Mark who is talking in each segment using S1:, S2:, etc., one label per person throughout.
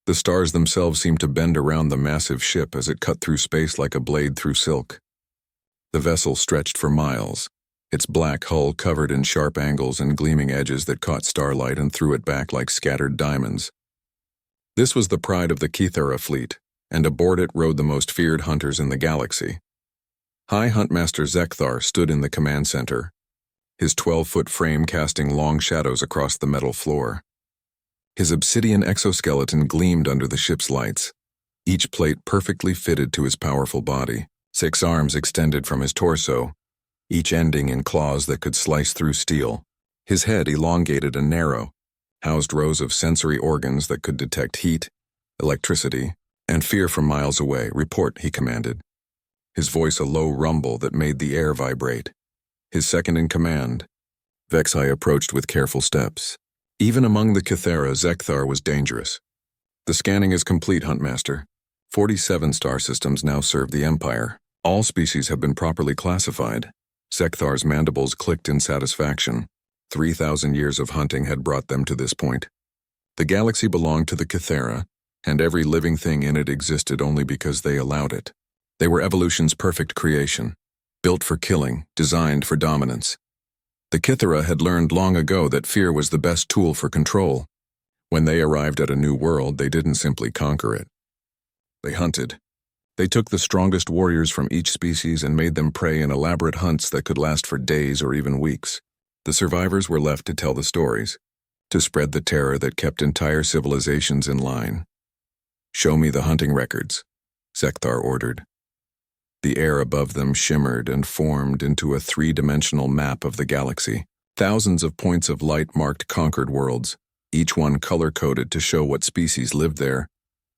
S1: The stars themselves seemed to bend around the massive ship as it cut through space like a blade through silk. The vessel stretched for miles, its black hull covered in sharp angles and gleaming edges that caught starlight and threw it back like scattered diamonds. This was the pride of the Kythera fleet, and aboard it rode the most feared hunters in the galaxy. High Huntmaster Zekthar stood in the command center, his 12-foot frame casting long shadows across the metal floor. His obsidian exoskeleton gleamed under the ship's lights, each plate perfectly fitted to his powerful body. 6 arms extended from his torso, each ending in claws that could slice through steel. His head, elongated and narrow, housed rows of sensory organs that could detect heat, electricity, and fear from miles away. "Report," he commanded, his voice a low rumble that made the air vibrate. His second in command, Vexai, approached with careful steps. Even among the Kythera, Zekthar was dangerous. "The scanning is complete, Huntmaster. 47 star systems now serve the Empire. All species have been properly classified." Zekthar's mandibles clicked in satisfaction. 3,000 years of hunting had brought them to this point. The galaxy belonged to the Kythera, and every living thing in it existed only because they allowed it. They were evolution's perfect creation, built for killing, designed for dominance. The Kythera had learned long ago that fear was the best tool for control. When they arrived at a new world, they didn't simply conquer it. They hunted. They took the strongest warriors from each species and made them prey in elaborate hunts that could last for days or even weeks. The survivors were left to tell the stories, to spread the terror that kept entire civilizations in line. "Show me the hunting records," Zekthar ordered. The air above them shimmered and formed into a 3-dimensional map of the galaxy. Thousands of points of light marked conquered worlds, each one color-coded to show what species lived there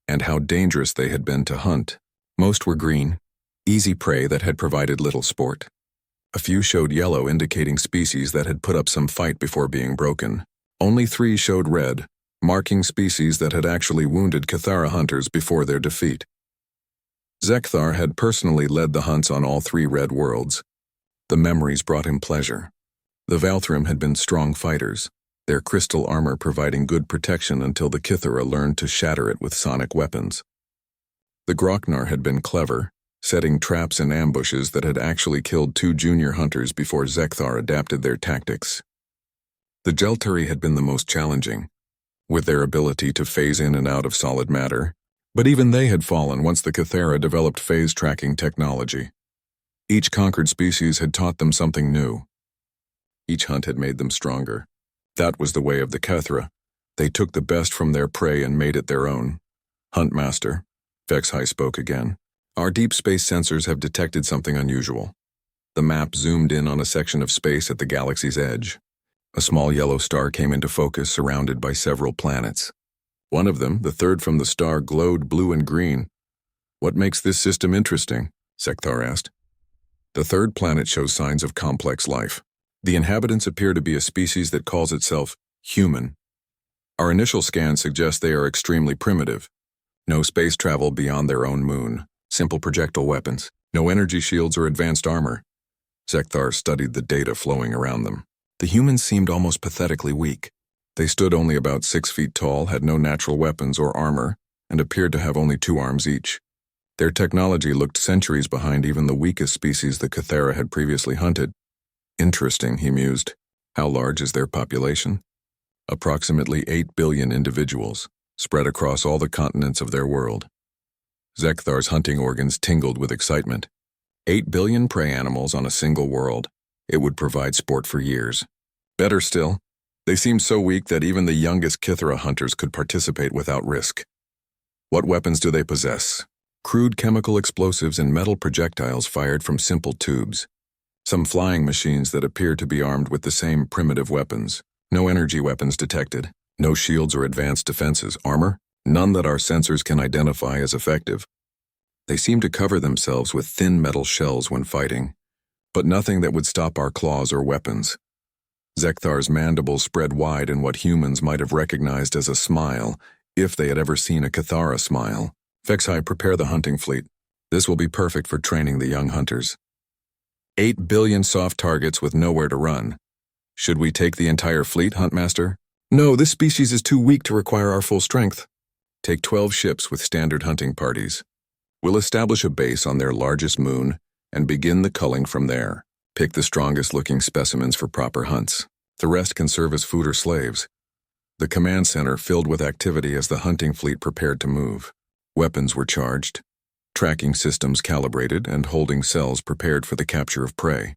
S1: and how dangerous they had been to hunt. Most were green, easy prey that had provided little sport. A few showed yellow, indicating species that had put up some fight before being broken. Only 3 showed red, marking species that had actually wounded Kythera hunters before their defeat. Zekthar had personally led the hunts on all 3 red worlds. The memories brought him pleasure. The Valthrim had been strong fighters, their crystal armor providing good protection until the Kythera learned to shatter it with sonic weapons. The Groknar had been clever, setting traps and ambushes that had actually killed 2 junior hunters before Zekthar adapted their tactics. The Jelturi had been the most challenging, with their ability to phase in and out of solid matter, but even they had fallen once the Kythera developed phase-tracking technology. Each conquered species had taught them something new. Each hunt had made them stronger. That was the way of the Kythera. They took the best from their prey and made it their own. "Huntmaster," Vexai spoke again, "our deep space sensors have detected something unusual." The map zoomed in on a section of space at the galaxy's edge. A small yellow star came into focus, surrounded by several planets. One of them, the third from the star, glowed blue and green. "What makes this system interesting?" Zekthar asked. "The third planet shows signs of complex life. The inhabitants appear to be a species that calls itself human. Our initial scans suggest they are extremely primitive. No space travel beyond their own moon, simple projectile weapons, no energy shields or advanced armor." Zekthar studied the data flowing around them. The humans seemed almost pathetically weak. They stood only about 6 feet tall, had no natural weapons or armor, and appeared to have only 2 arms each. Their technology looked centuries behind even the weakest species the Kythera had previously hunted. "Interesting," he mused. "How large is their population?" "Approximately 8 billion individuals, spread across all the continents of their world." Zekthar's hunting organs tingled with excitement. 8 billion prey animals on a single world. It would provide sport for years. Better still, they seemed so weak that even the youngest Kythera hunters could participate without risk. "What weapons do they possess?" "Crude chemical explosives and metal projectiles fired from simple tubes. Some flying machines that appear to be armed with the same primitive weapons. No energy weapons detected. No shields or advanced defenses. Armor? None that our sensors can identify as effective. They seem to cover themselves with thin metal shells when fighting, but nothing that would stop our claws or weapons." Zekthar's mandibles spread wide in what humans might have recognized as a smile, if they had ever seen a Kythera smile. "Vexai, prepare the hunting fleet. This will be perfect for training the young hunters. 8 billion soft targets with nowhere to run. Should we take the entire fleet, Huntmaster?" "No, this species is too weak to require our full strength." Take 12 ships with standard hunting parties. We'll establish a base on their largest moon and begin the culling from there. Pick the strongest-looking specimens for proper hunts. The rest can serve as food or slaves. The command center filled with activity as the hunting fleet prepared to move. Weapons were charged, tracking systems calibrated, and holding cells prepared for the capture of prey.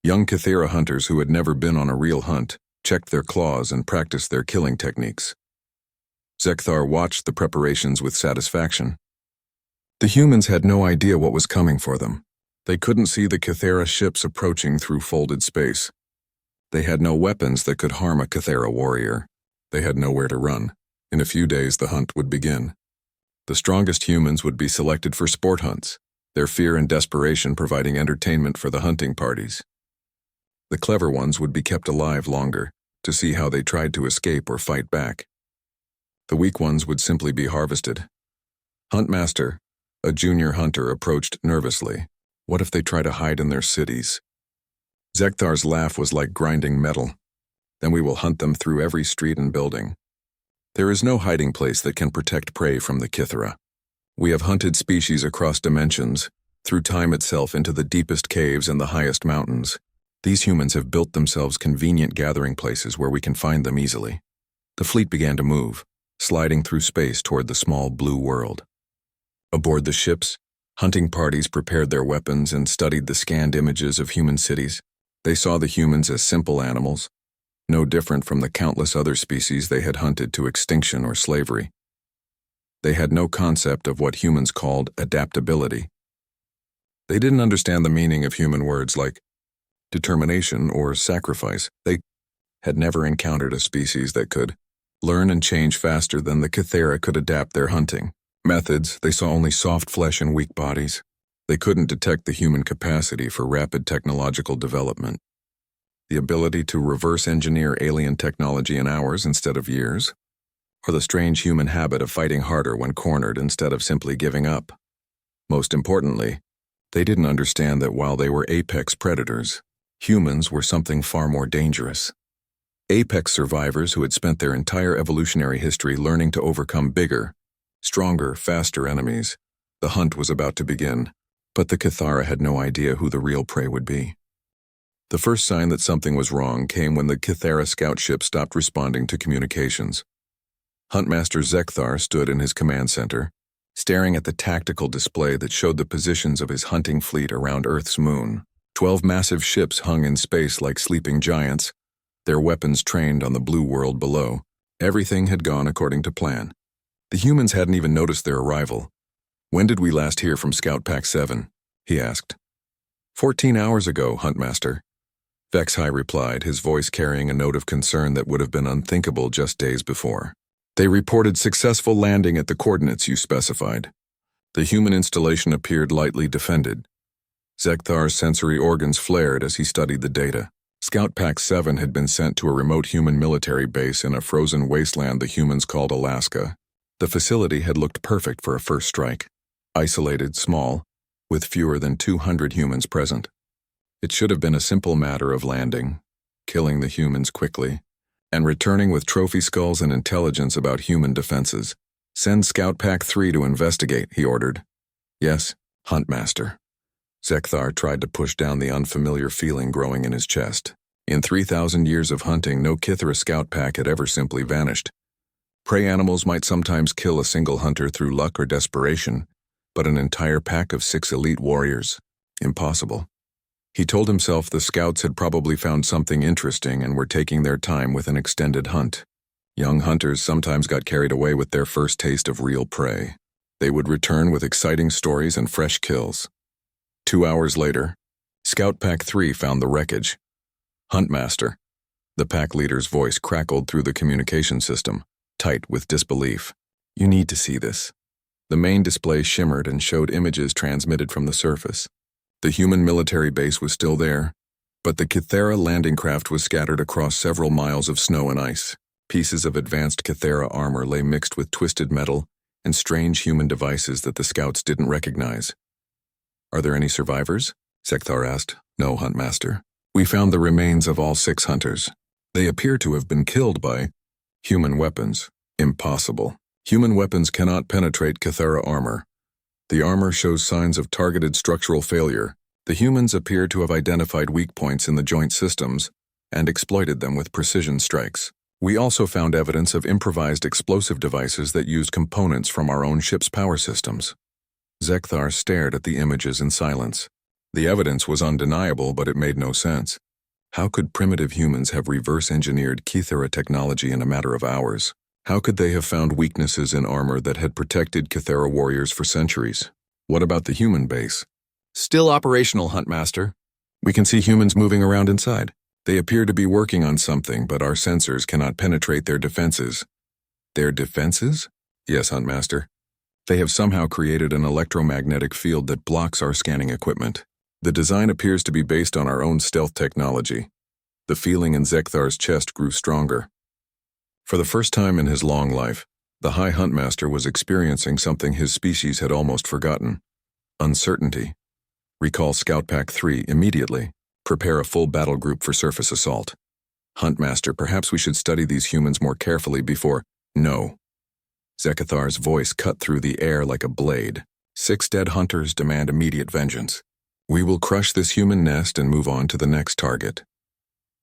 S1: Young Kythera hunters who had never been on a real hunt checked their claws and practiced their killing techniques. Zekthar watched the preparations with satisfaction. The humans had no idea what was coming for them. They couldn't see the Kythera ships approaching through folded space. They had no weapons that could harm a Kythera warrior. They had nowhere to run. In a few days, the hunt would begin. The strongest humans would be selected for sport hunts, their fear and desperation providing entertainment for the hunting parties. The clever ones would be kept alive longer, to see how they tried to escape or fight back. The weak ones would simply be harvested. Huntmaster, a junior hunter, approached nervously. What if they try to hide in their cities? Zekthar's laugh was like grinding metal. Then we will hunt them through every street and building. There is no hiding place that can protect prey from the Kythera. We have hunted species across dimensions, through time itself into the deepest caves and the highest mountains. These humans have built themselves convenient gathering places where we can find them easily. The fleet began to move, sliding through space toward the small blue world. Aboard the ships, hunting parties prepared their weapons and studied the scanned images of human cities. They saw the humans as simple animals, no different from the countless other species they had hunted to extinction or slavery. They had no concept of what humans called adaptability. They didn't understand the meaning of human words like determination or sacrifice. They had never encountered a species that could learn and change faster than the Kythera could adapt their hunting methods. They saw only soft flesh and weak bodies. They couldn't detect the human capacity for rapid technological development, the ability to reverse engineer alien technology in hours instead of years, or the strange human habit of fighting harder when cornered instead of simply giving up. Most importantly, they didn't understand that while they were apex predators, humans were something far more dangerous. Apex survivors who had spent their entire evolutionary history learning to overcome bigger, stronger, faster enemies. The hunt was about to begin, but the Kythera had no idea who the real prey would be. The first sign that something was wrong came when the Kythera scout ship stopped responding to communications. Huntmaster Zekthar stood in his command center, staring at the tactical display that showed the positions of his hunting fleet around Earth's moon. 12 massive ships hung in space like sleeping giants, their weapons trained on the blue world below. Everything had gone according to plan. The humans hadn't even noticed their arrival. "When did we last hear from Scout Pack 7? He asked. 14 hours ago, Huntmaster. Vexhai replied, his voice carrying a note of concern that would have been unthinkable just days before. They reported successful landing at the coordinates you specified. The human installation appeared lightly defended. Zekthar's sensory organs flared as he studied the data. Scout Pack 7 had been sent to a remote human military base in a frozen wasteland the humans called Alaska. The facility had looked perfect for a first strike. Isolated, small, with fewer than 200 humans present. It should have been a simple matter of landing, killing the humans quickly, and returning with trophy skulls and intelligence about human defenses. "Send Scout Pack 3 to investigate," he ordered. "Yes, Huntmaster." Zekthar tried to push down the unfamiliar feeling growing in his chest. In 3,000 years of hunting, no Kythera scout pack had ever simply vanished. Prey animals might sometimes kill a single hunter through luck or desperation, but an entire pack of 6 elite warriors? Impossible. He told himself the scouts had probably found something interesting and were taking their time with an extended hunt. Young hunters sometimes got carried away with their first taste of real prey. They would return with exciting stories and fresh kills. 2 hours later, Scout Pack 3 found the wreckage. "Huntmaster." The pack leader's voice crackled through the communication system, tight with disbelief. "You need to see this." The main display shimmered and showed images transmitted from the surface. The human military base was still there, but the Kythera landing craft was scattered across several miles of snow and ice. Pieces of advanced Kythera armor lay mixed with twisted metal and strange human devices that the scouts didn't recognize. "Are there any survivors?" Zekthar asked. "No, Huntmaster. We found the remains of all 6 hunters. They appear to have been killed by human weapons." "Impossible." Human weapons cannot penetrate Kythera armor. The armor shows signs of targeted structural failure. The humans appear to have identified weak points in the joint systems and exploited them with precision strikes. We also found evidence of improvised explosive devices that used components from our own ship's power systems. Zekthar stared at the images in silence. The evidence was undeniable, but it made no sense. How could primitive humans have reverse-engineered Kythera technology in a matter of hours? How could they have found weaknesses in armor that had protected Kythera warriors for centuries? What about the human base? Still operational, Huntmaster. We can see humans moving around inside. They appear to be working on something, but our sensors cannot penetrate their defenses. Their defenses? Yes, Huntmaster. They have somehow created an electromagnetic field that blocks our scanning equipment. The design appears to be based on our own stealth technology. The feeling in Zekthar's chest grew stronger. For the first time in his long life, the High Huntmaster was experiencing something his species had almost forgotten. Uncertainty. Recall Scout Pack 3 immediately. Prepare a full battle group for surface assault. Huntmaster, perhaps we should study these humans more carefully before— No. Zekathar's voice cut through the air like a blade. 6 dead hunters demand immediate vengeance. We will crush this human nest and move on to the next target.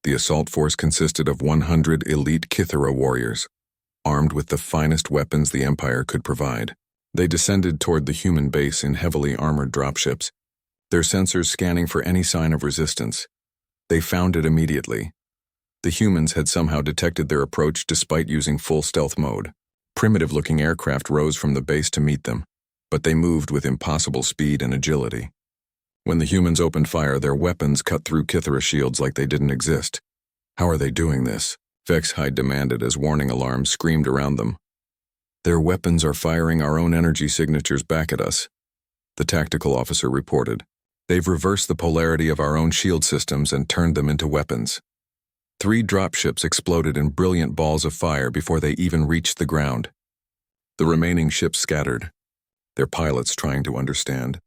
S1: The assault force consisted of 100 elite Kythera warriors, armed with the finest weapons the Empire could provide. They descended toward the human base in heavily armored dropships, their sensors scanning for any sign of resistance. They found it immediately. The humans had somehow detected their approach despite using full stealth mode. Primitive-looking aircraft rose from the base to meet them, but they moved with impossible speed and agility. When the humans opened fire, their weapons cut through Kythera shields like they didn't exist. How are they doing this? Vexhide demanded as warning alarms screamed around them. Their weapons are firing our own energy signatures back at us, the tactical officer reported. They've reversed the polarity of our own shield systems and turned them into weapons. 3 dropships exploded in brilliant balls of fire before they even reached the ground. The remaining ships scattered, their pilots trying to understand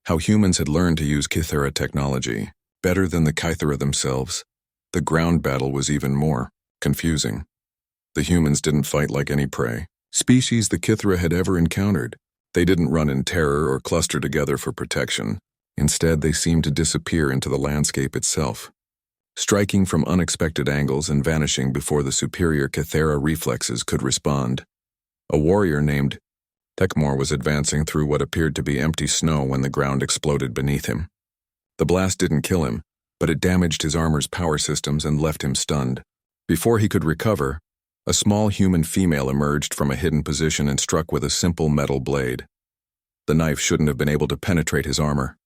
S1: how humans had learned to use Kythera technology better than the Kythera themselves. The ground battle was even more confusing. The humans didn't fight like any prey species the Kythera had ever encountered. They didn't run in terror or cluster together for protection. Instead, they seemed to disappear into the landscape itself, striking from unexpected angles and vanishing before the superior Kythera reflexes could respond. A warrior named Tekmor was advancing through what appeared to be empty snow when the ground exploded beneath him. The blast didn't kill him, but it damaged his armor's power systems and left him stunned. Before he could recover, a small human female emerged from a hidden position and struck with a simple metal blade. The knife shouldn't have been able to penetrate his armor,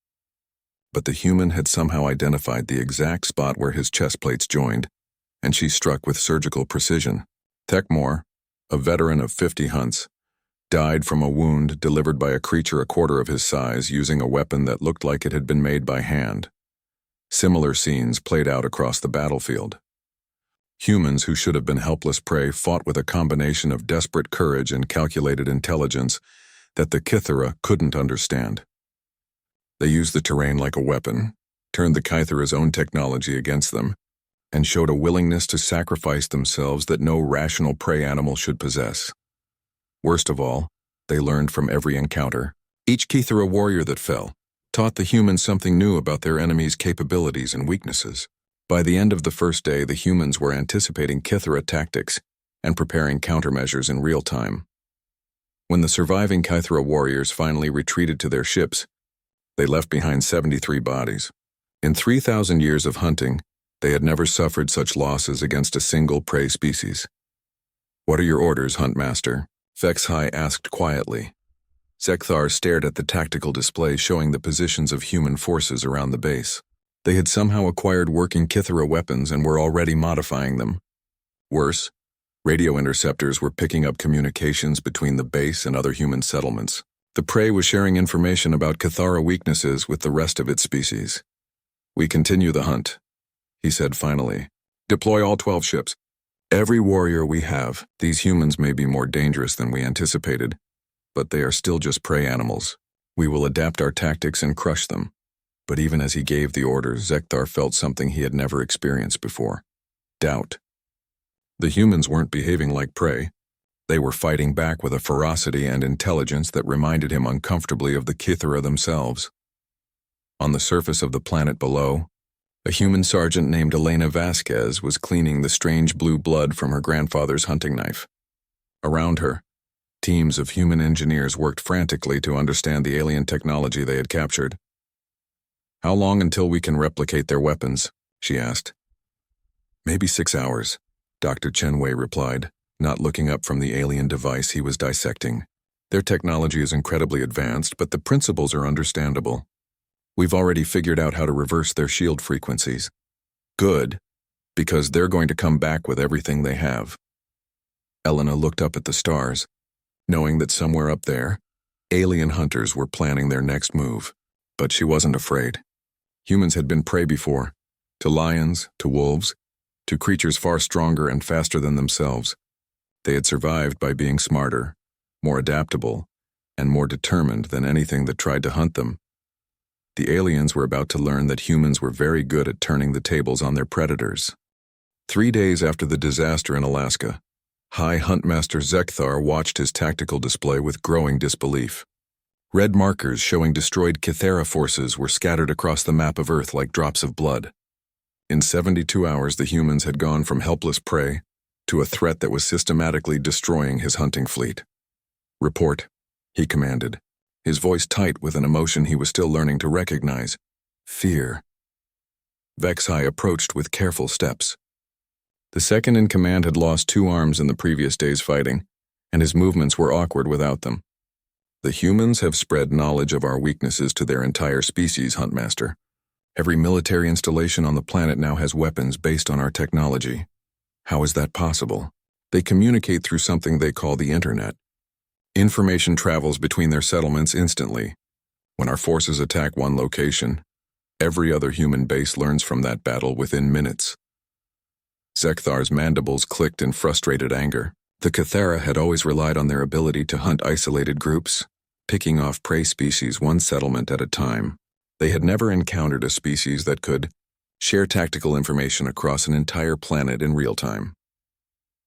S1: but the human had somehow identified the exact spot where his chest plates joined, and she struck with surgical precision. Tekmor, a veteran of 50 hunts, died from a wound delivered by a creature a quarter of his size using a weapon that looked like it had been made by hand. Similar scenes played out across the battlefield. Humans who should have been helpless prey fought with a combination of desperate courage and calculated intelligence that the Kythera couldn't understand. They used the terrain like a weapon, turned the Kythera's own technology against them, and showed a willingness to sacrifice themselves that no rational prey animal should possess. Worst of all, they learned from every encounter. Each Kythera warrior that fell taught the humans something new about their enemy's capabilities and weaknesses. By the end of the first day, the humans were anticipating Kythera tactics and preparing countermeasures in real time. When the surviving Kythera warriors finally retreated to their ships, they left behind 73 bodies. In 3,000 years of hunting, they had never suffered such losses against a single prey species. "What are your orders, Huntmaster?" Vexhide asked quietly. Zekthar stared at the tactical display showing the positions of human forces around the base. They had somehow acquired working Kythera weapons and were already modifying them. Worse, radio interceptors were picking up communications between the base and other human settlements. The prey was sharing information about Kythera weaknesses with the rest of its species. "We continue the hunt," he said finally. "Deploy all 12 ships. Every warrior we have, these humans may be more dangerous than we anticipated, but they are still just prey animals. We will adapt our tactics and crush them." But even as he gave the orders, Zekthar felt something he had never experienced before: doubt. The humans weren't behaving like prey. They were fighting back with a ferocity and intelligence that reminded him uncomfortably of the Kythera themselves. On the surface of the planet below, a human sergeant named Elena Vasquez was cleaning the strange blue blood from her grandfather's hunting knife. Around her, teams of human engineers worked frantically to understand the alien technology they had captured. "How long until we can replicate their weapons?" she asked. "Maybe 6 hours," Dr. Chenwei replied, not looking up from the alien device he was dissecting. "Their technology is incredibly advanced, but the principles are understandable. We've already figured out how to reverse their shield frequencies. Good, because they're going to come back with everything they have." Elena looked up at the stars, knowing that somewhere up there, alien hunters were planning their next move. But she wasn't afraid. Humans had been prey before, to lions, to wolves, to creatures far stronger and faster than themselves. They had survived by being smarter, more adaptable, and more determined than anything that tried to hunt them. The aliens were about to learn that humans were very good at turning the tables on their predators. 3 days after the disaster in Alaska, High Huntmaster Zekthar watched his tactical display with growing disbelief. Red markers showing destroyed Kythera forces were scattered across the map of Earth like drops of blood. In 72 hours, the humans had gone from helpless prey to a threat that was systematically destroying his hunting fleet. "Report," he commanded, his voice tight with an emotion he was still learning to recognize: fear. Vexhai approached with careful steps. The second-in-command had lost 2 arms in the previous day's fighting, and his movements were awkward without them. "The humans have spread knowledge of our weaknesses to their entire species, Huntmaster. Every military installation on the planet now has weapons based on our technology. How is that possible? They communicate through something they call the Internet. Information travels between their settlements instantly. When our forces attack one location, every other human base learns from that battle within minutes." Zekthar's mandibles clicked in frustrated anger. The Kythera had always relied on their ability to hunt isolated groups, picking off prey species one settlement at a time. They had never encountered a species that could share tactical information across an entire planet in real time.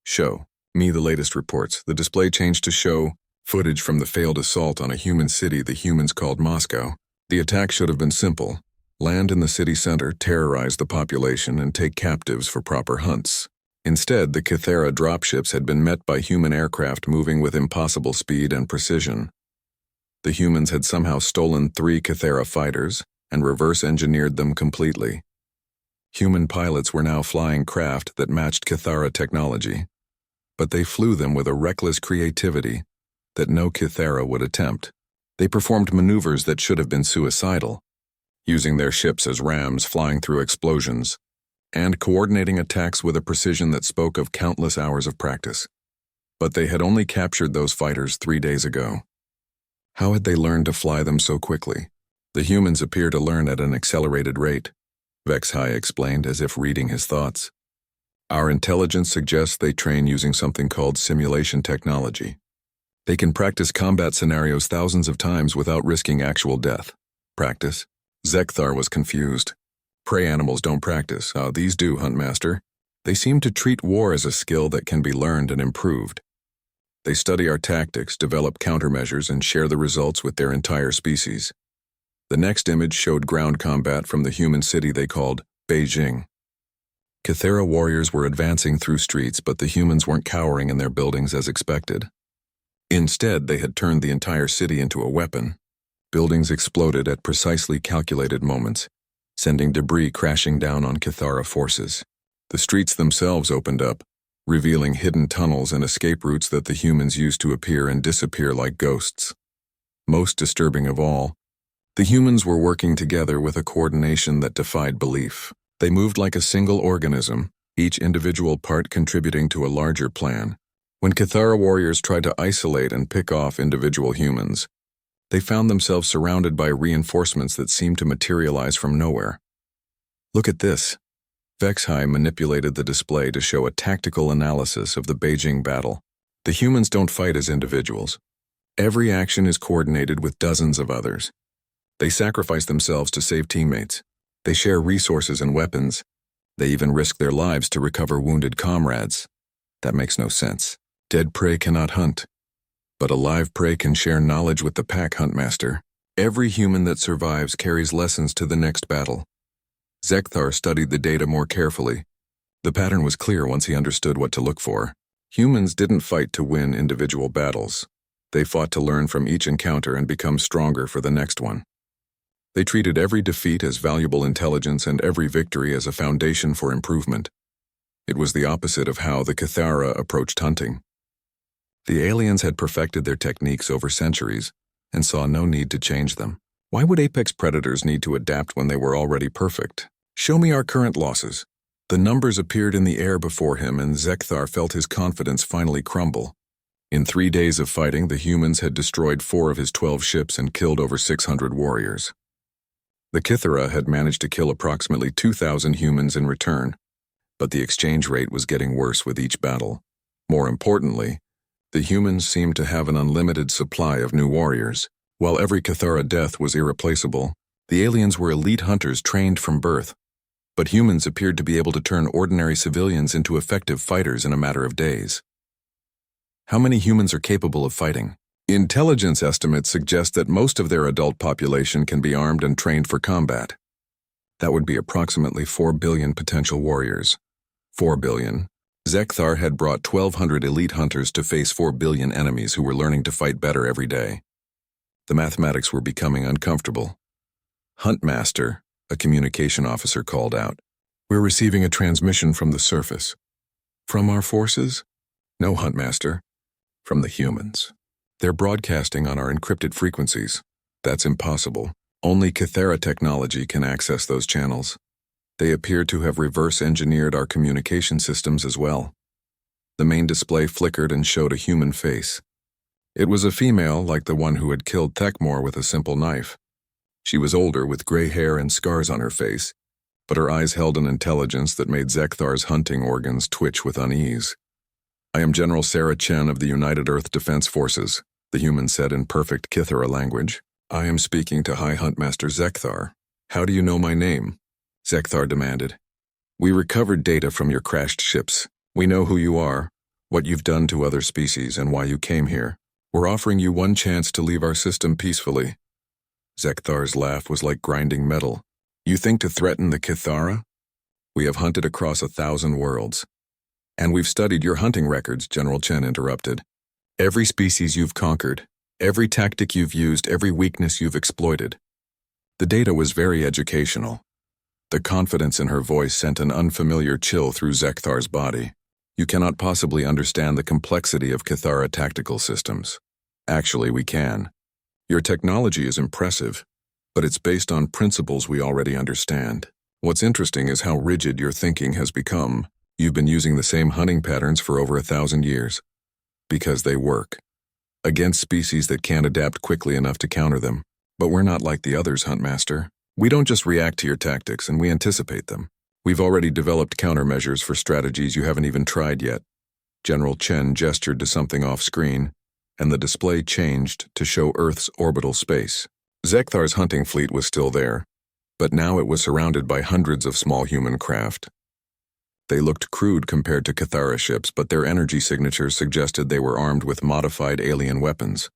S1: "Show me the latest reports." The display changed to show footage from the failed assault on a human city the humans called Moscow. The attack should have been simple: land in the city center, terrorize the population, and take captives for proper hunts. Instead, the Kythera dropships had been met by human aircraft moving with impossible speed and precision. The humans had somehow stolen 3 Kythera fighters and reverse-engineered them completely. Human pilots were now flying craft that matched Kythera technology, but they flew them with a reckless creativity that no Kythera would attempt. They performed maneuvers that should have been suicidal, using their ships as rams flying through explosions, and coordinating attacks with a precision that spoke of countless hours of practice. But they had only captured those fighters 3 days ago. How had they learned to fly them so quickly? "The humans appear to learn at an accelerated rate," Vexhai explained as if reading his thoughts. "Our intelligence suggests they train using something called simulation technology. They can practice combat scenarios thousands of times without risking actual death." "Practice?" Zekthar was confused. "Prey animals don't practice. These do, Huntmaster. They seem to treat war as a skill that can be learned and improved. They study our tactics, develop countermeasures, and share the results with their entire species." The next image showed ground combat from the human city they called Beijing. Kythera warriors were advancing through streets, but the humans weren't cowering in their buildings as expected. Instead, they had turned the entire city into a weapon. Buildings exploded at precisely calculated moments, sending debris crashing down on Kythera forces. The streets themselves opened up, revealing hidden tunnels and escape routes that the humans used to appear and disappear like ghosts. Most disturbing of all, the humans were working together with a coordination that defied belief. They moved like a single organism, each individual part contributing to a larger plan. When Kythera warriors tried to isolate and pick off individual humans, they found themselves surrounded by reinforcements that seemed to materialize from nowhere. "Look at this." Vexhai manipulated the display to show a tactical analysis of the Beijing battle. "The humans don't fight as individuals. Every action is coordinated with dozens of others. They sacrifice themselves to save teammates. They share resources and weapons. They even risk their lives to recover wounded comrades. That makes no sense. Dead prey cannot hunt, but alive prey can share knowledge with the pack, Huntmaster. Every human that survives carries lessons to the next battle. Zekthar studied the data more carefully. The pattern was clear once he understood what to look for. Humans didn't fight to win individual battles. They fought to learn from each encounter and become stronger for the next one. They treated every defeat as valuable intelligence and every victory as a foundation for improvement. It was the opposite of how the Cathara approached hunting. The aliens had perfected their techniques over centuries and saw no need to change them. Why would apex predators need to adapt when they were already perfect? Show me our current losses. The numbers appeared in the air before him, and Zekthar felt his confidence finally crumble. In 3 days of fighting, the humans had destroyed 4 of his 12 ships and killed over 600 warriors. The Kithara had managed to kill approximately 2,000 humans in return, but the exchange rate was getting worse with each battle. More importantly, the humans seemed to have an unlimited supply of new warriors. While every Cathara death was irreplaceable, the aliens were elite hunters trained from birth. But humans appeared to be able to turn ordinary civilians into effective fighters in a matter of days. How many humans are capable of fighting? Intelligence estimates suggest that most of their adult population can be armed and trained for combat. That would be approximately 4 billion potential warriors. 4 billion. Zekthar had brought 1,200 elite hunters to face 4 billion enemies who were learning to fight better every day. The mathematics were becoming uncomfortable. Huntmaster, a communication officer, called out. We're receiving a transmission from the surface. From our forces? No, Huntmaster. From the humans. They're broadcasting on our encrypted frequencies. That's impossible. Only Cathara technology can access those channels. They appear to have reverse-engineered our communication systems as well. The main display flickered and showed a human face. It was a female like the one who had killed Thekmor with a simple knife. She was older with gray hair and scars on her face, but her eyes held an intelligence that made Zekthar's hunting organs twitch with unease. I am General Sarah Chen of the United Earth Defense Forces, the human said in perfect Kithara language. I am speaking to High Huntmaster Zekthar. How do you know my name? Zekthar demanded. We recovered data from your crashed ships. We know who you are, what you've done to other species, and why you came here. We're offering you one chance to leave our system peacefully. Zekthar's laugh was like grinding metal. You think to threaten the Cathara? We have hunted across 1,000 worlds. And we've studied your hunting records, General Chen interrupted. Every species you've conquered, every tactic you've used, every weakness you've exploited. The data was very educational. The confidence in her voice sent an unfamiliar chill through Zekthar's body. You cannot possibly understand the complexity of Cathara tactical systems. Actually, we can. Your technology is impressive, but it's based on principles we already understand. What's interesting is how rigid your thinking has become. You've been using the same hunting patterns for over 1,000 years. Because they work. Against species that can't adapt quickly enough to counter them. But we're not like the others, Huntmaster. We don't just react to your tactics, and we anticipate them. We've already developed countermeasures for strategies you haven't even tried yet. General Chen gestured to something off-screen, and the display changed to show Earth's orbital space. Zekthar's hunting fleet was still there, but now it was surrounded by hundreds of small human craft. They looked crude compared to Cathara ships, but their energy signatures suggested they were armed with modified alien weapons.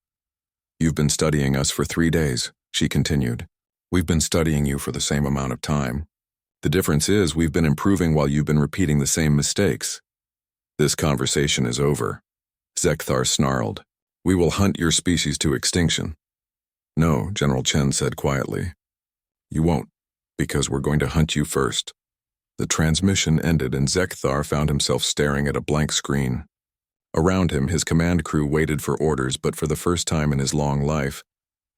S1: You've been studying us for 3 days, she continued. We've been studying you for the same amount of time. The difference is we've been improving while you've been repeating the same mistakes. This conversation is over. Zekthar snarled. We will hunt your species to extinction. No, General Chen said quietly. You won't, because we're going to hunt you first. The transmission ended and Zekthar found himself staring at a blank screen. Around him, his command crew waited for orders, but for the first time in his long life,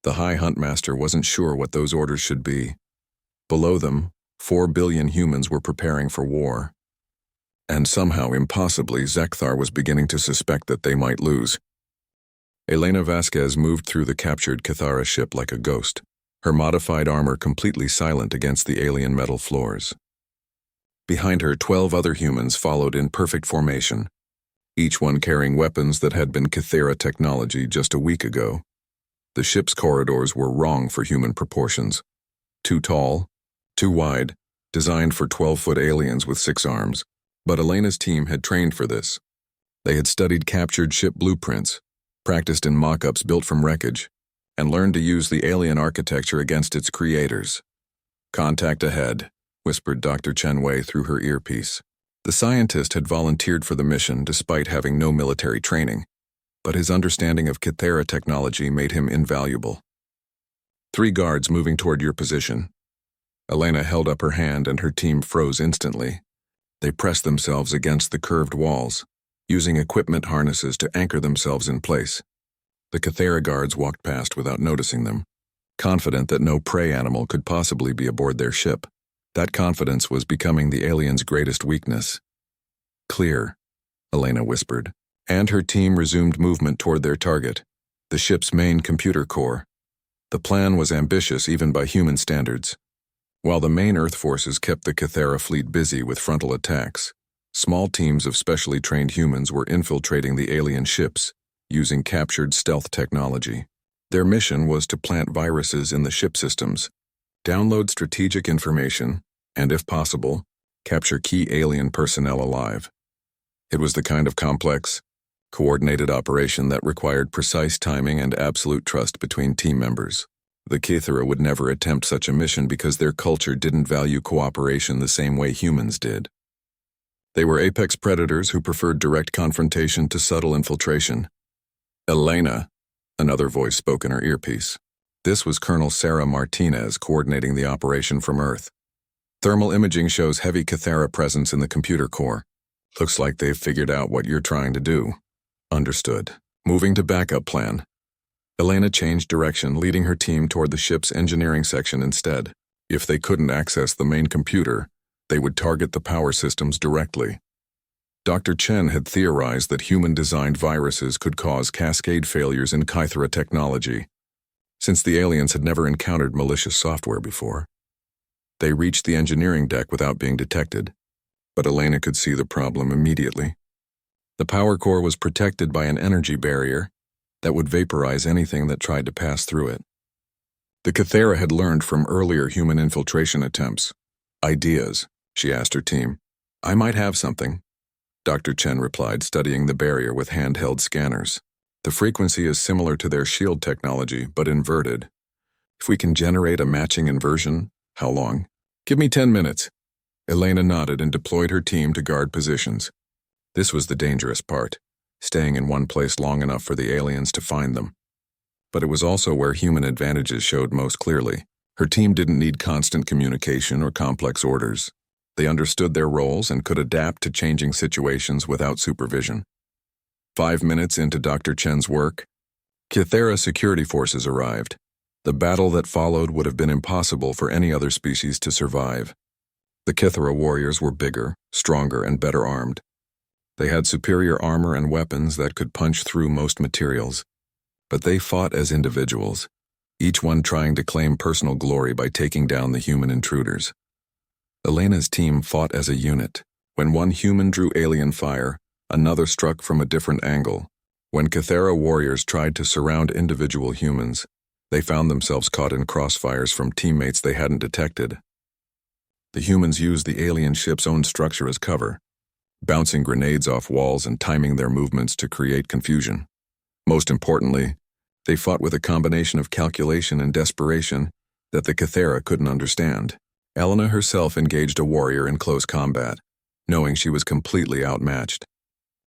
S1: the High Huntmaster wasn't sure what those orders should be. Below them, 4 billion humans were preparing for war. And somehow, impossibly, Zekthar was beginning to suspect that they might lose. Elena Vasquez moved through the captured Cathara ship like a ghost, her modified armor completely silent against the alien metal floors. Behind her, 12 other humans followed in perfect formation, each one carrying weapons that had been Cathara technology just a week ago. The ship's corridors were wrong for human proportions. Too tall, too wide, designed for 12-foot aliens with 6 arms. But Elena's team had trained for this. They had studied captured ship blueprints, practiced in mock-ups built from wreckage, and learned to use the alien architecture against its creators. "Contact ahead," whispered Dr. Chen Wei through her earpiece. The scientist had volunteered for the mission despite having no military training, but his understanding of Kythera technology made him invaluable. "3 guards moving toward your position." Elena held up her hand and her team froze instantly. They pressed themselves against the curved walls, using equipment harnesses to anchor themselves in place. The Kythera guards walked past without noticing them, confident that no prey animal could possibly be aboard their ship. That confidence was becoming the aliens' greatest weakness. "Clear," Elena whispered, and her team resumed movement toward their target, the ship's main computer core. The plan was ambitious even by human standards. While the main Earth forces kept the Kythera fleet busy with frontal attacks, small teams of specially trained humans were infiltrating the alien ships, using captured stealth technology. Their mission was to plant viruses in the ship systems, download strategic information, and if possible, capture key alien personnel alive. It was the kind of complex, coordinated operation that required precise timing and absolute trust between team members. The Kythera would never attempt such a mission because their culture didn't value cooperation the same way humans did. They were apex predators who preferred direct confrontation to subtle infiltration. "Elena," another voice spoke in her earpiece. This was Colonel Sarah Martinez coordinating the operation from Earth. "Thermal imaging shows heavy Kythera presence in the computer core. Looks like they've figured out what you're trying to do." "Understood. Moving to backup plan." Elena changed direction, leading her team toward the ship's engineering section instead. If they couldn't access the main computer, they would target the power systems directly. Dr. Chen had theorized that human-designed viruses could cause cascade failures in Kythera technology, since the aliens had never encountered malicious software before. They reached the engineering deck without being detected, but Elena could see the problem immediately. The power core was protected by an energy barrier that would vaporize anything that tried to pass through it. The Kythera had learned from earlier human infiltration attempts. "Ideas?" she asked her team. "I might have something," Dr. Chen replied, studying the barrier with handheld scanners. "The frequency is similar to their shield technology, but inverted. If we can generate a matching inversion, how long?" "Give me 10 minutes." Elena nodded and deployed her team to guard positions. This was the dangerous part, staying in one place long enough for the aliens to find them. But it was also where human advantages showed most clearly. Her team didn't need constant communication or complex orders. They understood their roles and could adapt to changing situations without supervision. 5 minutes into Dr. Chen's work, Kythera security forces arrived. The battle that followed would have been impossible for any other species to survive. The Kythera warriors were bigger, stronger, and better armed. They had superior armor and weapons that could punch through most materials. But they fought as individuals, each one trying to claim personal glory by taking down the human intruders. Elena's team fought as a unit. When one human drew alien fire, another struck from a different angle. When Kythera warriors tried to surround individual humans, they found themselves caught in crossfires from teammates they hadn't detected. The humans used the alien ship's own structure as cover, bouncing grenades off walls and timing their movements to create confusion. Most importantly, they fought with a combination of calculation and desperation that the Kythera couldn't understand. Elena herself engaged a warrior in close combat, knowing she was completely outmatched.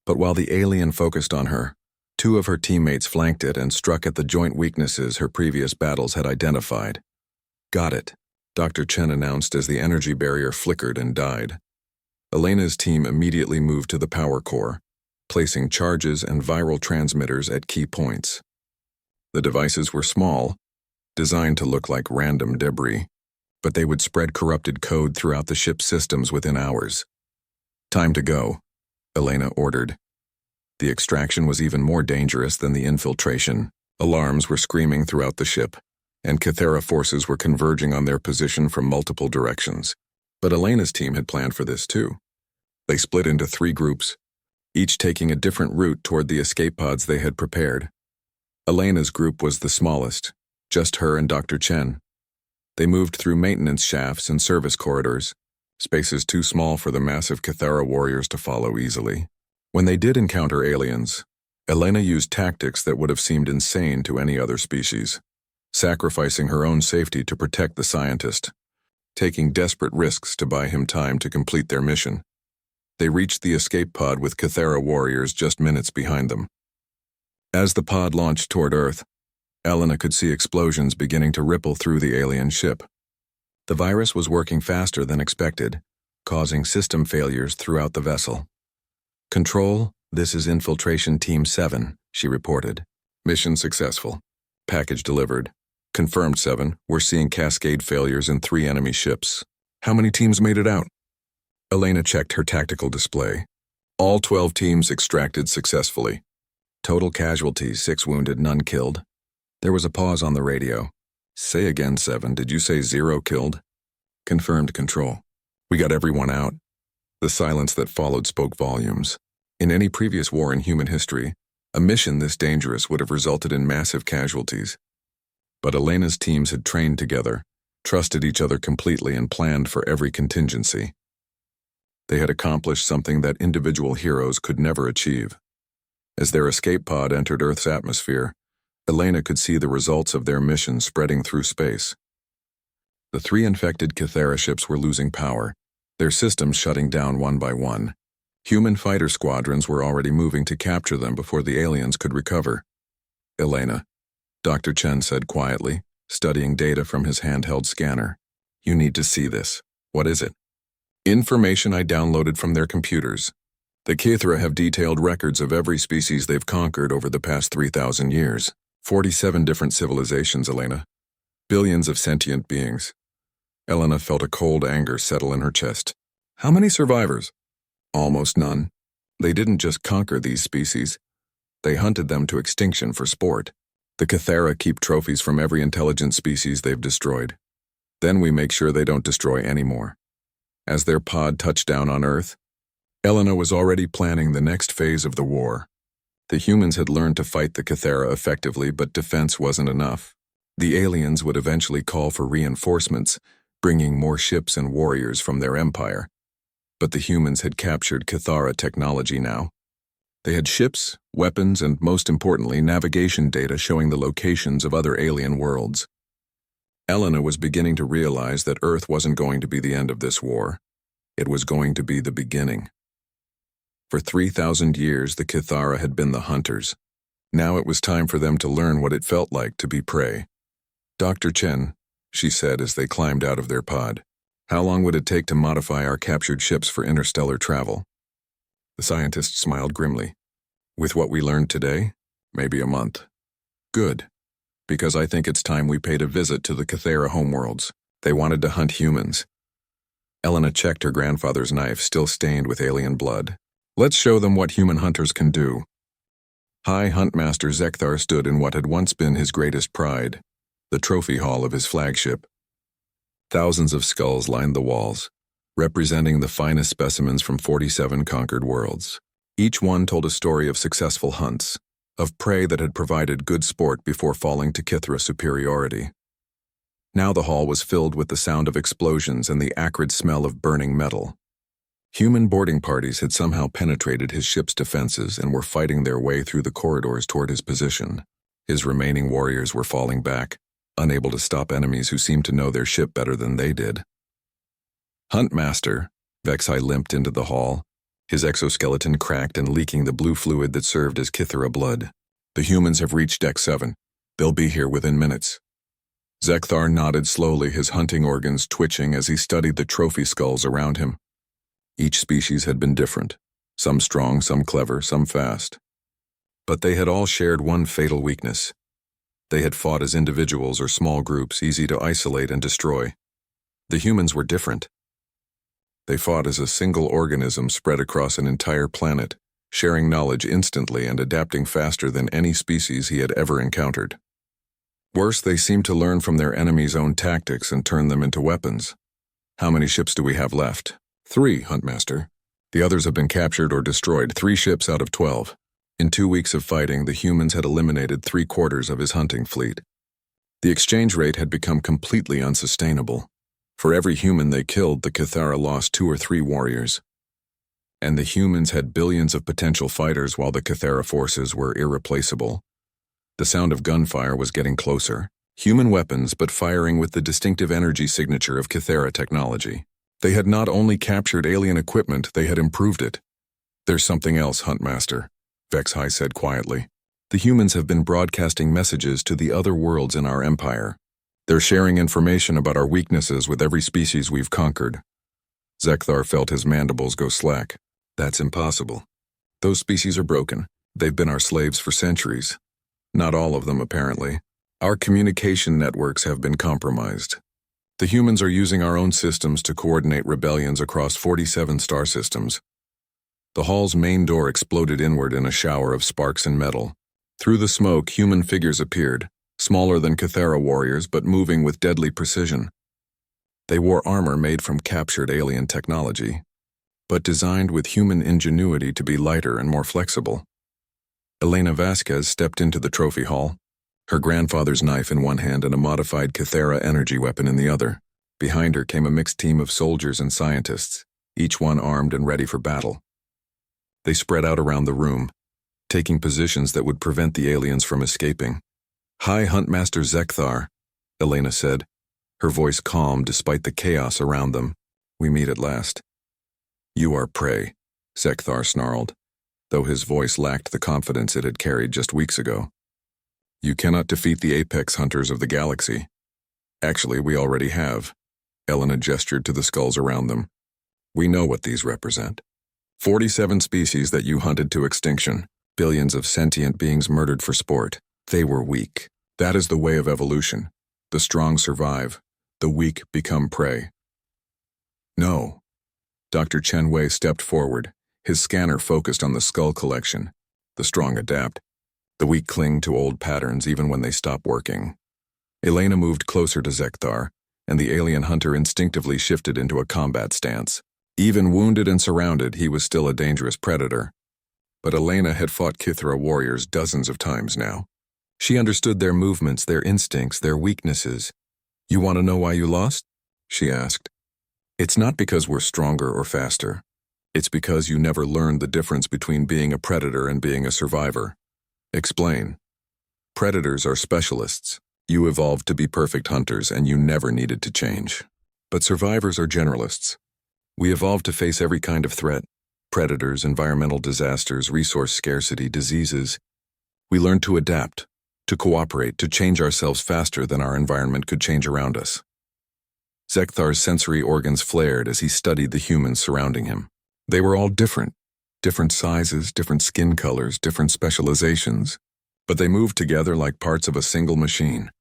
S1: But while the alien focused on her, 2 of her teammates flanked it and struck at the joint weaknesses her previous battles had identified. "Got it," Dr. Chen announced as the energy barrier flickered and died. Elena's team immediately moved to the power core, placing charges and viral transmitters at key points. The devices were small, designed to look like random debris, but they would spread corrupted code throughout the ship's systems within hours. "Time to go," Elena ordered. The extraction was even more dangerous than the infiltration. Alarms were screaming throughout the ship, and Kythera forces were converging on their position from multiple directions. But Elena's team had planned for this too. They split into 3 groups, each taking a different route toward the escape pods they had prepared. Elena's group was the smallest, just her and Dr. Chen. They moved through maintenance shafts and service corridors, spaces too small for the massive Kythera warriors to follow easily. When they did encounter aliens, Elena used tactics that would have seemed insane to any other species, sacrificing her own safety to protect the scientist, taking desperate risks to buy him time to complete their mission. They reached the escape pod with Kythera warriors just minutes behind them. As the pod launched toward Earth, Elena could see explosions beginning to ripple through the alien ship. The virus was working faster than expected, causing system failures throughout the vessel. "Control, this is Infiltration Team 7, she reported. "Mission successful. Package delivered. Confirmed 7, we're seeing cascade failures in 3 enemy ships. How many teams made it out?" Elena checked her tactical display. All 12 teams extracted successfully. Total casualties, 6 wounded, none killed. There was a pause on the radio. "Say again, 7, did you say 0 killed?" "Confirmed, Control. We got everyone out." The silence that followed spoke volumes. In any previous war in human history, a mission this dangerous would have resulted in massive casualties. But Elena's teams had trained together, trusted each other completely, and planned for every contingency. They had accomplished something that individual heroes could never achieve. As their escape pod entered Earth's atmosphere, Elena could see the results of their mission spreading through space. The 3 infected Kythera ships were losing power, their systems shutting down one by one. Human fighter squadrons were already moving to capture them before the aliens could recover. "Elena," Dr. Chen said quietly, studying data from his handheld scanner. "You need to see this." "What is it?" "Information I downloaded from their computers. The Kythera have detailed records of every species they've conquered over the past 3,000 years. 47 different civilizations, Elena. Billions of sentient beings." Elena felt a cold anger settle in her chest. "How many survivors?" "Almost none. They didn't just conquer these species. They hunted them to extinction for sport. The Kythera keep trophies from every intelligent species they've destroyed. Then we make sure they don't destroy any more." As their pod touched down on Earth, Elena was already planning the next phase of the war. The humans had learned to fight the Kythera effectively, but defense wasn't enough. The aliens would eventually call for reinforcements, bringing more ships and warriors from their empire. But the humans had captured Kythera technology now. They had ships, weapons, and most importantly, navigation data showing the locations of other alien worlds. Elena was beginning to realize that Earth wasn't going to be the end of this war. It was going to be the beginning. For 3,000 years, the Kythera had been the hunters. Now it was time for them to learn what it felt like to be prey. "Dr. Chen," she said as they climbed out of their pod, "how long would it take to modify our captured ships for interstellar travel?" The scientist smiled grimly. "With what we learned today, maybe a month." "Good, because I think it's time we paid a visit to the Kythera homeworlds. They wanted to hunt humans." Elena checked her grandfather's knife, still stained with alien blood. "Let's show them what human hunters can do." High Huntmaster Zekthar stood in what had once been his greatest pride, the trophy hall of his flagship. Thousands of skulls lined the walls, representing the finest specimens from 47 conquered worlds. Each one told a story of successful hunts, of prey that had provided good sport before falling to Kythera superiority. Now the hall was filled with the sound of explosions and the acrid smell of burning metal. Human boarding parties had somehow penetrated his ship's defenses and were fighting their way through the corridors toward his position. His remaining warriors were falling back, unable to stop enemies who seemed to know their ship better than they did. "Huntmaster," Vexai limped into the hall, his exoskeleton cracked and leaking the blue fluid that served as Kythera blood. "The humans have reached Deck 7. They'll be here within minutes." Zekthar nodded slowly, his hunting organs twitching as he studied the trophy skulls around him. Each species had been different, some strong, some clever, some fast. But they had all shared one fatal weakness. They had fought as individuals or small groups, easy to isolate and destroy. The humans were different. They fought as a single organism spread across an entire planet, sharing knowledge instantly and adapting faster than any species he had ever encountered. Worse, they seemed to learn from their enemies' own tactics and turn them into weapons. "How many ships do we have left?" 3, Huntmaster. The others have been captured or destroyed, 3 ships out of 12. In 2 weeks of fighting, the humans had eliminated 3/4 of his hunting fleet. The exchange rate had become completely unsustainable. For every human they killed, the Kythera lost 2 or 3 warriors. and the humans had billions of potential fighters while the Kythera forces were irreplaceable. The sound of gunfire was getting closer. Human weapons, but firing with the distinctive energy signature of Kythera technology. They had not only captured alien equipment, they had improved it. "There's something else, Huntmaster," Vexhai said quietly. "The humans have been broadcasting messages to the other worlds in our empire. They're sharing information about our weaknesses with every species we've conquered." Zekthar felt his mandibles go slack. "That's impossible. Those species are broken. They've been our slaves for centuries. Not all of them, apparently. Our communication networks have been compromised. The humans are using our own systems to coordinate rebellions across 47 star systems." The hall's main door exploded inward in a shower of sparks and metal. Through the smoke, human figures appeared, smaller than Kythera warriors but moving with deadly precision. They wore armor made from captured alien technology, but designed with human ingenuity to be lighter and more flexible. Elena Vasquez stepped into the trophy hall, her grandfather's knife in one hand and a modified Kythera energy weapon in the other. Behind her came a mixed team of soldiers and scientists, each one armed and ready for battle. They spread out around the room, taking positions that would prevent the aliens from escaping. "Hi, Huntmaster Zekthar," Elena said, her voice calm despite the chaos around them. "We meet at last." "You are prey," Zekthar snarled, though his voice lacked the confidence it had carried just weeks ago. "You cannot defeat the apex hunters of the galaxy." "Actually, we already have." Elena gestured to the skulls around them. "We know what these represent. 47 species that you hunted to extinction, billions of sentient beings murdered for sport. They were weak. That is the way of evolution. The strong survive, the weak become prey." "No." Dr. Chen Wei stepped forward, his scanner focused on the skull collection. "The strong adapt. The weak cling to old patterns even when they stop working." Elena moved closer to Zekthar, and the alien hunter instinctively shifted into a combat stance. Even wounded and surrounded, he was still a dangerous predator. But Elena had fought Kythera warriors dozens of times now. She understood their movements, their instincts, their weaknesses. "You want to know why you lost?" she asked. "It's not because we're stronger or faster. It's because you never learned the difference between being a predator and being a survivor." "Explain." "Predators are specialists. You evolved to be perfect hunters and you never needed to change. But survivors are generalists. We evolved to face every kind of threat: predators, environmental disasters, resource scarcity, diseases. We learned to adapt, to cooperate, to change ourselves faster than our environment could change around us." Zekthar's sensory organs flared as he studied the humans surrounding him. They were all different sizes, different skin colors, different specializations, but they moved together like parts of a single machine.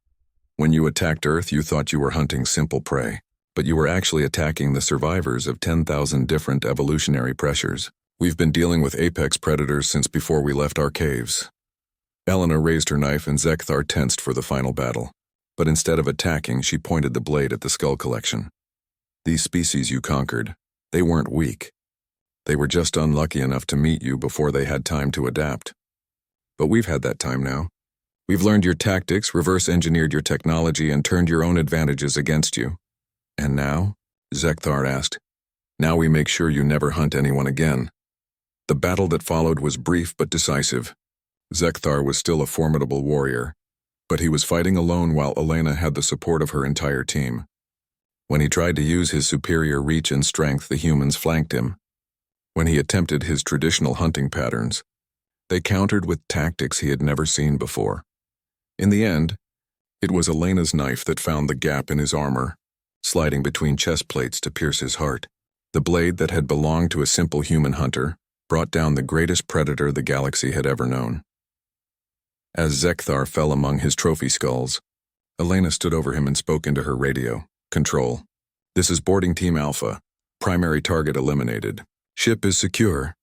S1: When you attacked Earth, you thought you were hunting simple prey, but you were actually attacking the survivors of 10,000 different evolutionary pressures. "We've been dealing with apex predators since before we left our caves." Elena raised her knife and Zekthar tensed for the final battle, but instead of attacking, she pointed the blade at the skull collection. "These species you conquered, they weren't weak. They were just unlucky enough to meet you before they had time to adapt. But we've had that time now. We've learned your tactics, reverse-engineered your technology, and turned your own advantages against you. And now?" Zekthar asked. "Now we make sure you never hunt anyone again." The battle that followed was brief but decisive. Zekthar was still a formidable warrior, but he was fighting alone while Elena had the support of her entire team. When he tried to use his superior reach and strength, the humans flanked him. When he attempted his traditional hunting patterns, they countered with tactics he had never seen before. In the end, it was Elena's knife that found the gap in his armor, sliding between chest plates to pierce his heart. The blade that had belonged to a simple human hunter brought down the greatest predator the galaxy had ever known. As Zekthar fell among his trophy skulls, Elena stood over him and spoke into her radio. "Control. This is boarding Team Alpha. Primary target eliminated. Ship is secure."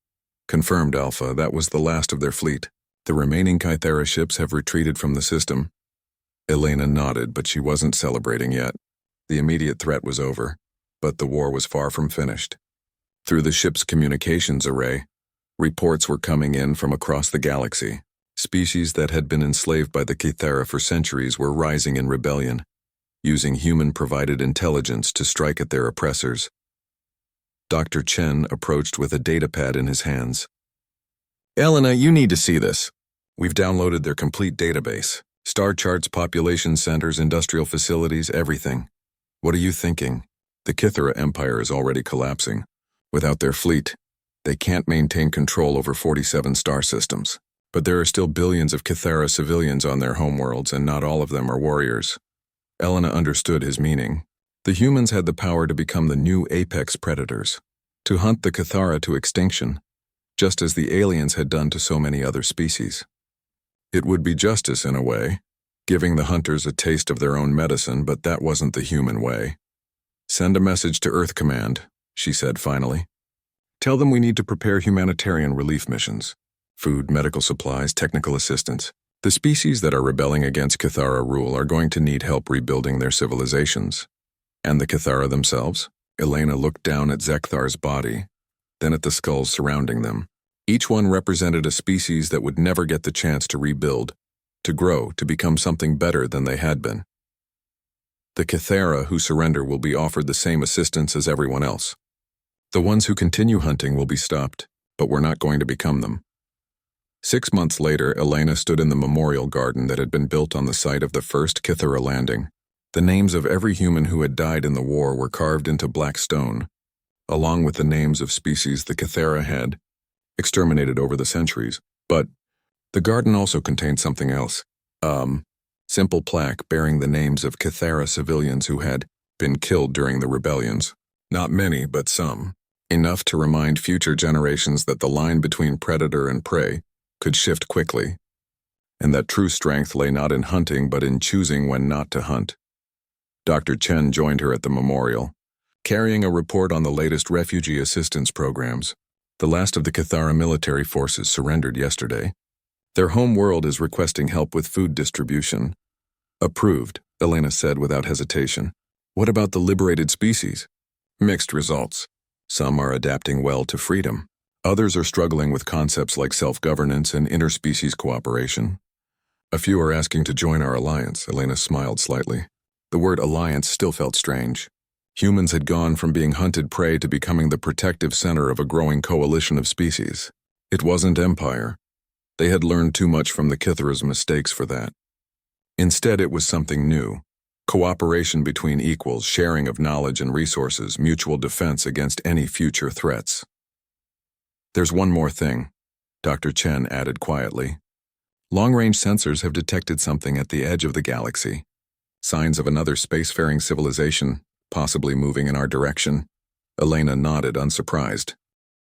S1: "Confirmed, Alpha. That was the last of their fleet. The remaining Kythera ships have retreated from the system." Elena nodded, but she wasn't celebrating yet. The immediate threat was over, but the war was far from finished. Through the ship's communications array, reports were coming in from across the galaxy. Species that had been enslaved by the Kythera for centuries were rising in rebellion, using human-provided intelligence to strike at their oppressors. Dr. Chen approached with a datapad in his hands. Elena, you need to see this. We've downloaded their complete database. Star charts, population centers, industrial facilities, everything. What are you thinking? The Kythera Empire is already collapsing. Without their fleet, they can't maintain control over 47 star systems. But there are still billions of Kythera civilians on their homeworlds, and not all of them are warriors. Elena understood his meaning. The humans had the power to become the new apex predators, to hunt the Kythera to extinction, just as the aliens had done to so many other species. It would be justice in a way, giving the hunters a taste of their own medicine, but that wasn't the human way. Send a message to Earth Command, she said finally. Tell them we need to prepare humanitarian relief missions. Food, medical supplies, technical assistance. The species that are rebelling against Kythera rule are going to need help rebuilding their civilizations. And the Kythera themselves? Elena looked down at Zekthar's body, then at the skulls surrounding them. Each one represented a species that would never get the chance to rebuild, to grow, to become something better than they had been. The Kythera who surrender will be offered the same assistance as everyone else. The ones who continue hunting will be stopped, but we're not going to become them. 6 months later, Elena stood in the memorial garden that had been built on the site of the first Kythera landing. The names of every human who had died in the war were carved into black stone, along with the names of species the Kythera had exterminated over the centuries. But the garden also contained something else. Simple plaque bearing the names of Kythera civilians who had been killed during the rebellions. Not many, but some. Enough to remind future generations that the line between predator and prey could shift quickly, and that true strength lay not in hunting but in choosing when not to hunt. Dr. Chen joined her at the memorial, carrying a report on the latest refugee assistance programs. The last of the Kythera military forces surrendered yesterday. Their home world is requesting help with food distribution. Approved, Elena said without hesitation. What about the liberated species? Mixed results. Some are adapting well to freedom. Others are struggling with concepts like self-governance and interspecies cooperation. A few are asking to join our alliance, Elena smiled slightly. The word alliance still felt strange. Humans had gone from being hunted prey to becoming the protective center of a growing coalition of species. It wasn't empire. They had learned too much from the Kythera's mistakes for that. Instead, it was something new. Cooperation between equals, sharing of knowledge and resources, mutual defense against any future threats. There's one more thing, Dr. Chen added quietly. Long-range sensors have detected something at the edge of the galaxy. Signs of another spacefaring civilization, possibly moving in our direction. Elena nodded, unsurprised.